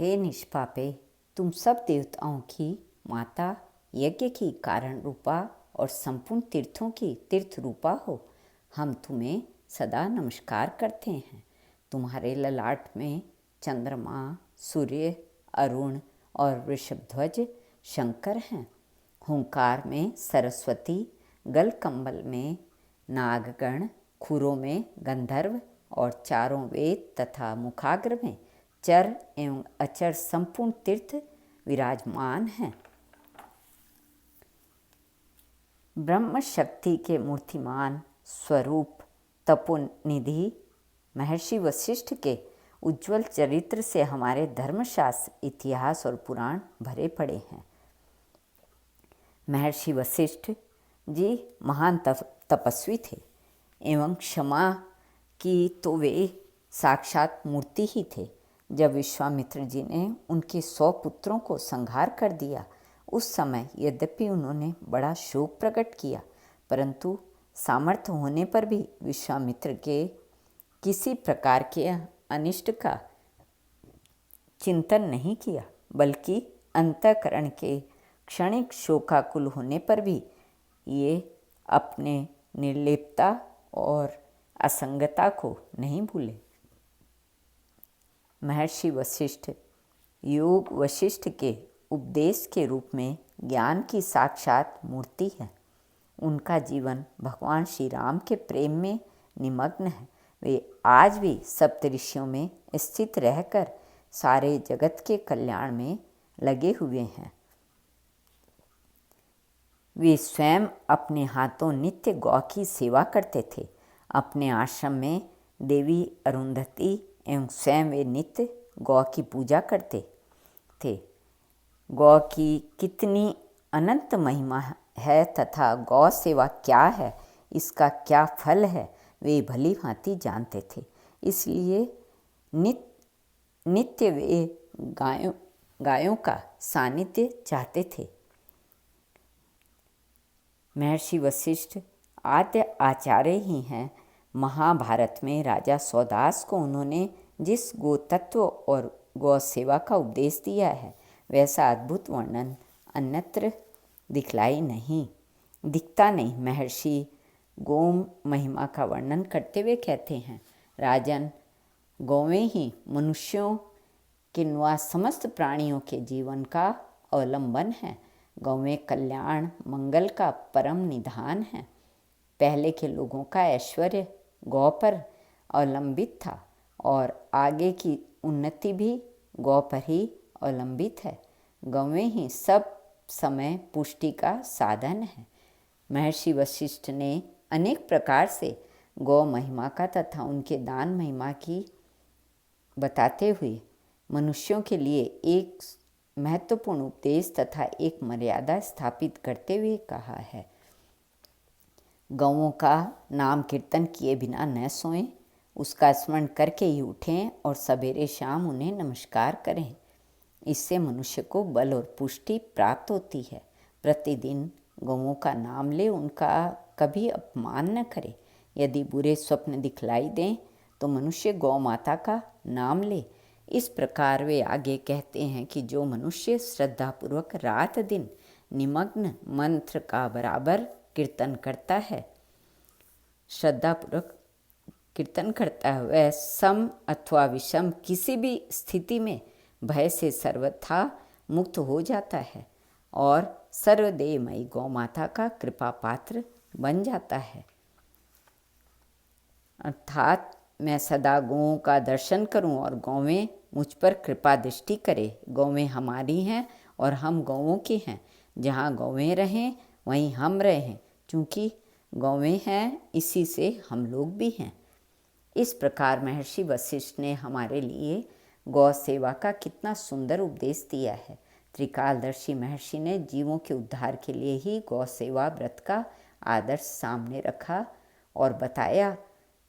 हे निष्पापे, तुम सब देवताओं की माता, यज्ञ की कारण रूपा और संपूर्ण तीर्थों की तीर्थ रूपा हो। हम तुम्हें सदा नमस्कार करते हैं। तुम्हारे ललाट में चंद्रमा, सूर्य, अरुण और वृषभध्वज शंकर हैं। हुंकार में सरस्वती, गलकंबल में नागगण, खुरों में गंधर्व और चारों वेद तथा मुखाग्र में चर एवं अचर संपूर्ण तीर्थ विराजमान हैं। ब्रह्म शक्ति के मूर्तिमान स्वरूप तपोनिधि महर्षि वशिष्ठ के उज्ज्वल चरित्र से हमारे धर्मशास्त्र, इतिहास और पुराण भरे पड़े हैं। महर्षि वशिष्ठ जी महान तपस्वी थे एवं क्षमा की तो वे साक्षात मूर्ति ही थे। जब विश्वामित्र जी ने उनके 100 पुत्रों को संहार कर दिया, उस समय यद्यपि उन्होंने बड़ा शोक प्रकट किया, परंतु सामर्थ्य होने पर भी विश्वामित्र के किसी प्रकार के अनिष्ट का चिंतन नहीं किया, बल्कि अंतःकरण के क्षणिक शोकाकुल होने पर भी ये अपने निर्लिप्तता और असंगता को नहीं भूले। महर्षि वशिष्ठ योग वशिष्ठ के उपदेश के रूप में ज्ञान की साक्षात मूर्ति है। उनका जीवन भगवान श्री राम के प्रेम में निमग्न है। वे आज भी सप्तऋषियों में स्थित रहकर सारे जगत के कल्याण में लगे हुए हैं। वे स्वयं अपने हाथों नित्य गौ की सेवा करते थे। अपने आश्रम में देवी अरुंधति एवं स्वयं वे नित्य गौ की पूजा करते थे। गौ की कितनी अनंत महिमा है तथा गौ सेवा क्या है, इसका क्या फल है, वे भली भांति जानते थे। इसलिए नित्य वे गायों का सानिध्य चाहते थे। महर्षि वशिष्ठ आद्य आचार्य ही हैं। महाभारत में राजा सौदास को उन्होंने जिस गो तत्व और गौ सेवा का उपदेश दिया है, वैसा अद्भुत वर्णन अन्यत्र दिखता नहीं। महर्षि गौ महिमा का वर्णन करते हुए कहते हैं, राजन, गौवें ही मनुष्यों किन्वा समस्त प्राणियों के जीवन का अवलंबन है। गौवें कल्याण मंगल का परम निधान है। पहले के लोगों का ऐश्वर्य गौ पर अवलंबित था और आगे की उन्नति भी गौ पर ही अवलंबित है। गौवें ही सब समय पुष्टि का साधन है। महर्षि वशिष्ठ ने अनेक प्रकार से गौ महिमा का तथा उनके दान महिमा की बताते हुए मनुष्यों के लिए एक महत्वपूर्ण उपदेश तथा एक मर्यादा स्थापित करते हुए कहा है, गौओं का नाम कीर्तन किए बिना न सोएं, उसका स्मरण करके ही उठें और सवेरे शाम उन्हें नमस्कार करें। इससे मनुष्य को बल और पुष्टि प्राप्त होती है। प्रतिदिन गौओं का नाम ले, उनका कभी अपमान न करे। यदि बुरे स्वप्न दिखलाई दें तो मनुष्य गौ माता का नाम ले। इस प्रकार वे आगे कहते हैं कि जो मनुष्य श्रद्धापूर्वक रात दिन निमग्न मंत्र का बराबर कीर्तन करता है, श्रद्धापूर्वक कीर्तन करता है, वह सम अथवा विषम किसी भी स्थिति में भय से सर्वथा मुक्त हो जाता है और सर्वदेवमयी गौ माता का कृपा पात्र बन जाता है। अर्थात मैं सदा गौओं का दर्शन करूं और गौवें मुझ पर कृपा दृष्टि करे। गौवें हमारी हैं और हम गौओं के हैं। जहाँ गौवें रहें वहीं हम रहें, क्योंकि गौवें हैं इसी से हम लोग भी हैं। इस प्रकार महर्षि वशिष्ठ ने हमारे लिए गौ सेवा का कितना सुंदर उपदेश दिया है। त्रिकालदर्शी महर्षि ने जीवों के उद्धार के लिए ही गौ सेवा व्रत का आदर्श सामने रखा और बताया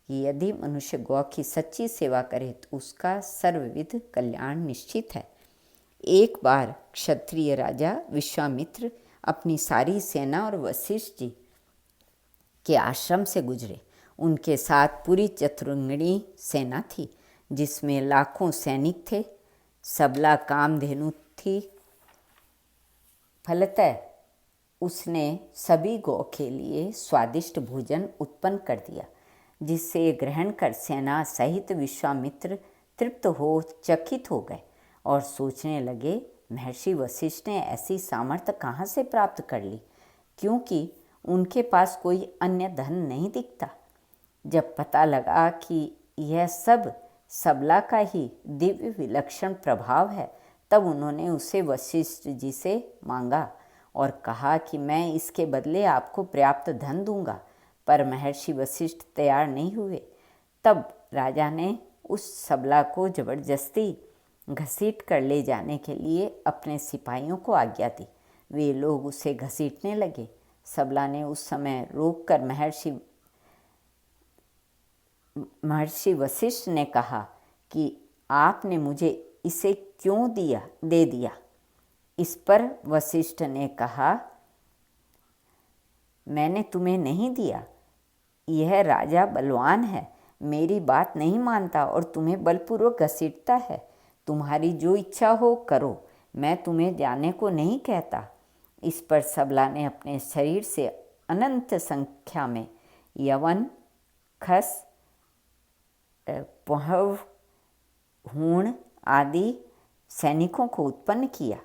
कि यदि मनुष्य गौ की सच्ची सेवा करे तो उसका सर्वविध कल्याण निश्चित है। एक बार क्षत्रिय राजा विश्वामित्र अपनी सारी सेना और वशिष्ठ जी के आश्रम से गुजरे। उनके साथ पूरी चतुरंगिणी सेना थी, जिसमें लाखों सैनिक थे। सबला कामधेनु थी, फलतः उसने सभी गौ के लिए स्वादिष्ट भोजन उत्पन्न कर दिया, जिससे ग्रहण कर सेना सहित विश्वामित्र तृप्त हो चकित हो गए और सोचने लगे, महर्षि वशिष्ठ ने ऐसी सामर्थ्य कहाँ से प्राप्त कर ली, क्योंकि उनके पास कोई अन्य धन नहीं दिखता। जब पता लगा कि यह सब सबला का ही दिव्य विलक्षण प्रभाव है, तब उन्होंने उसे वशिष्ठ जी से मांगा और कहा कि मैं इसके बदले आपको पर्याप्त धन दूंगा, पर महर्षि वशिष्ठ तैयार नहीं हुए। तब राजा ने उस सबला को जबरदस्ती घसीट कर ले जाने के लिए अपने सिपाहियों को आज्ञा दी। वे लोग उसे घसीटने लगे। सबला ने उस समय रोक कर महर्षि वशिष्ठ ने कहा कि आपने मुझे इसे क्यों दे दिया। इस पर वशिष्ठ ने कहा, मैंने तुम्हें नहीं दिया, यह राजा बलवान है, मेरी बात नहीं मानता और तुम्हें बलपूर्वक घसीटता है। तुम्हारी जो इच्छा हो करो, मैं तुम्हें जाने को नहीं कहता। इस पर सबला ने अपने शरीर से अनंत संख्या में यवन, खस, पहव, हूण आदि सैनिकों को उत्पन्न किया,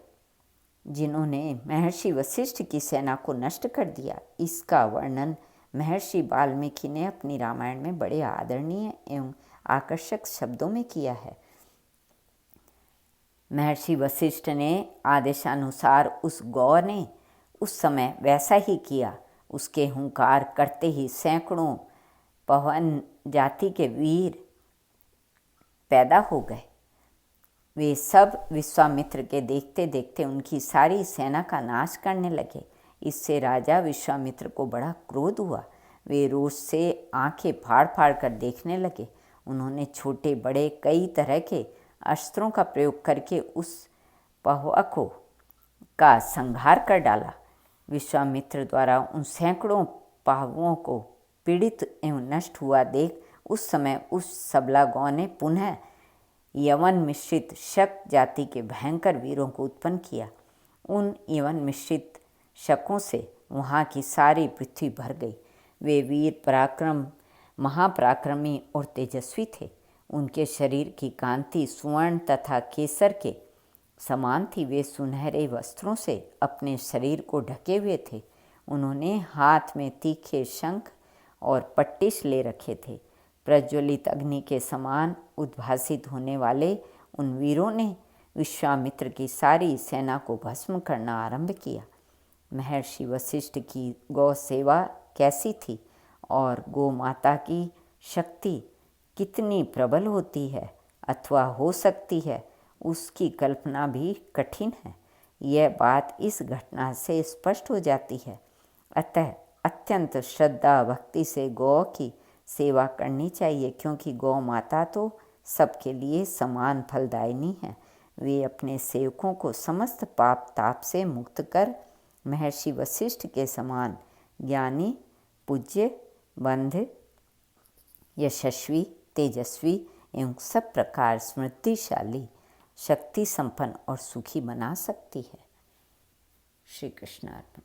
जिन्होंने महर्षि वशिष्ठ की सेना को नष्ट कर दिया। इसका वर्णन महर्षि वाल्मीकि ने अपनी रामायण में बड़े आदरणीय एवं आकर्षक शब्दों में किया है। महर्षि वशिष्ठ ने आदेशानुसार उस गौ ने उस समय वैसा ही किया। उसके हुंकार करते ही सैकड़ों पवन जाति के वीर पैदा हो गए। वे सब विश्वामित्र के देखते देखते उनकी सारी सेना का नाश करने लगे। इससे राजा विश्वामित्र को बड़ा क्रोध हुआ। वे रोष से आंखें फाड़ फाड़ कर देखने लगे। उन्होंने छोटे बड़े कई तरह के अस्त्रों का प्रयोग करके उस पहवक का संहार कर डाला। विश्वामित्र द्वारा उन सैकड़ों पहवों को पीड़ित एवं नष्ट हुआ देख उस समय उस सबला गौ ने पुनः यवन मिश्रित शक जाति के भयंकर वीरों को उत्पन्न किया। उन यवन मिश्रित शकों से वहाँ की सारी पृथ्वी भर गई। वे वीर पराक्रम, महापराक्रमी और तेजस्वी थे। उनके शरीर की कांति स्वर्ण तथा केसर के समान थी। वे सुनहरे वस्त्रों से अपने शरीर को ढके हुए थे। उन्होंने हाथ में तीखे शंख और पट्टिश ले रखे थे। प्रज्वलित अग्नि के समान उद्भासित होने वाले उन वीरों ने विश्वामित्र की सारी सेना को भस्म करना आरंभ किया। महर्षि वशिष्ठ की गौ सेवा कैसी थी और गौ माता की शक्ति कितनी प्रबल होती है अथवा हो सकती है, उसकी कल्पना भी कठिन है। यह बात इस घटना से स्पष्ट हो जाती है। अतः अत्यंत श्रद्धा भक्ति से गौ की सेवा करनी चाहिए, क्योंकि गौ माता तो सबके लिए समान फलदायिनी है। वे अपने सेवकों को समस्त पाप ताप से मुक्त कर महर्षि वशिष्ठ के समान ज्ञानी, पूज्य, बंध, यशस्वी, तेजस्वी एवं सब प्रकार समृद्धिशाली, शक्ति संपन्न और सुखी बना सकती है। श्री कृष्ण अर्पण।